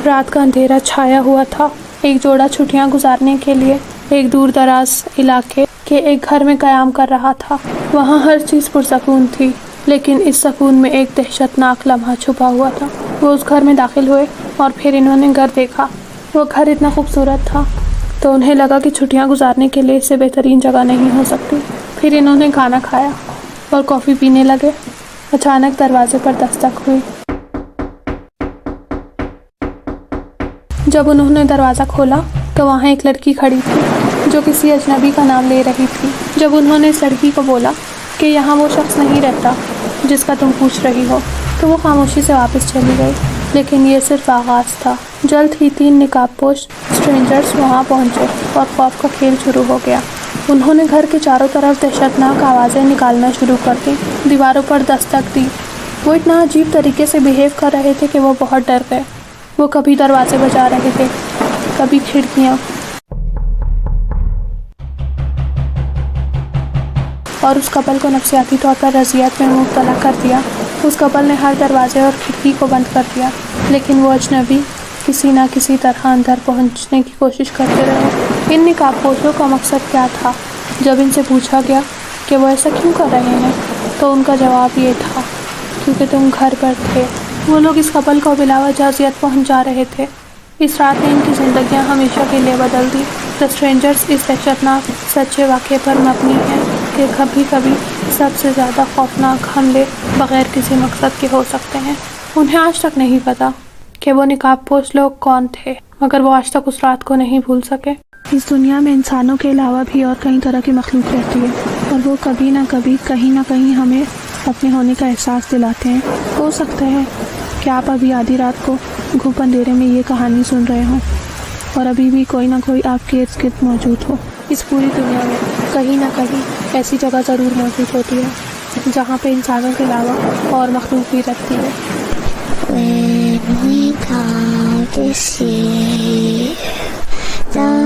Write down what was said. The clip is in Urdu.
رات کا اندھیرا چھایا ہوا تھا۔ ایک جوڑا چھٹیاں گزارنے کے لیے ایک دور دراز علاقے کے ایک گھر میں قیام کر رہا تھا۔ وہاں ہر چیز پرسکون تھی، لیکن اس سکون میں ایک دہشتناک لمحہ چھپا ہوا تھا۔ وہ اس گھر میں داخل ہوئے اور پھر انہوں نے گھر دیکھا۔ وہ گھر اتنا خوبصورت تھا تو انہیں لگا کہ چھٹیاں گزارنے کے لیے اس سے بہترین جگہ نہیں ہو سکتی۔ پھر انہوں نے کھانا کھایا اور کافی پینے لگے۔ اچانک دروازے پر دستک ہوئی۔ جب انہوں نے دروازہ کھولا تو وہاں ایک لڑکی کھڑی تھی جو کسی اجنبی کا نام لے رہی تھی۔ جب انہوں نے اس لڑکی کو بولا کہ یہاں وہ شخص نہیں رہتا جس کا تم پوچھ رہی ہو، تو وہ خاموشی سے واپس چلی گئی۔ لیکن یہ صرف آغاز تھا۔ جلد ہی 3 نقاب پوش اسٹرینجرز وہاں پہنچے اور خوف کا کھیل شروع ہو گیا۔ انہوں نے گھر کے چاروں طرف دہشتناک آوازیں نکالنا شروع کر دیں، دیواروں پر دستک دی۔ وہ اتنا عجیب طریقے سے بیہیو کر رہے تھے کہ وہ بہت ڈر گئے۔ وہ کبھی دروازے بجا رہے تھے، کبھی کھڑکیاں، اور اس کپل کو نفسیاتی طور پر اذیت میں مبتلا کر دیا۔ اس کپل نے ہر دروازے اور کھڑکی کو بند کر دیا، لیکن وہ اجنبی کسی نہ کسی طرح اندر پہنچنے کی کوشش کرتے رہے۔ ان نقاب پوشوں کا مقصد کیا تھا؟ جب ان سے پوچھا گیا کہ وہ ایسا کیوں کر رہے ہیں تو ان کا جواب یہ تھا، کیونکہ تم گھر پر تھے۔ وہ لوگ اس کپل کو بلا وجہ اذیت پہنچا رہے تھے۔ اس رات نے ان کی زندگیاں ہمیشہ کے لیے بدل دی۔ دی اسٹرینجرز اس دہشتناک سچے واقعے پر مبنی ہے کہ کبھی کبھی سب سے زیادہ خوفناک حملے بغیر کسی مقصد کے ہو سکتے ہیں۔ انہیں آج تک نہیں پتا کہ وہ نقاب پوش لوگ کون تھے، مگر وہ آج تک اس رات کو نہیں بھول سکے۔ اس دنیا میں انسانوں کے علاوہ بھی اور کئی طرح کی مخلوق رہتی ہے، اور وہ کبھی نہ کبھی کہیں نہ کہیں ہمیں اپنے ہونے کا احساس دلاتے ہیں۔ ہو سکتا ہے کہ آپ ابھی آدھی رات کو گھوپ اندھیرے میں یہ کہانی سن رہے ہوں، اور ابھی بھی کوئی نہ کوئی آپ کے ارد گرد موجود ہو۔ اس پوری دنیا میں کہیں نہ کہیں ایسی جگہ ضرور موجود ہوتی ہے جہاں پہ انسانوں کے علاوہ اور مخلوق بھی رہتی ہے۔ When we come to see the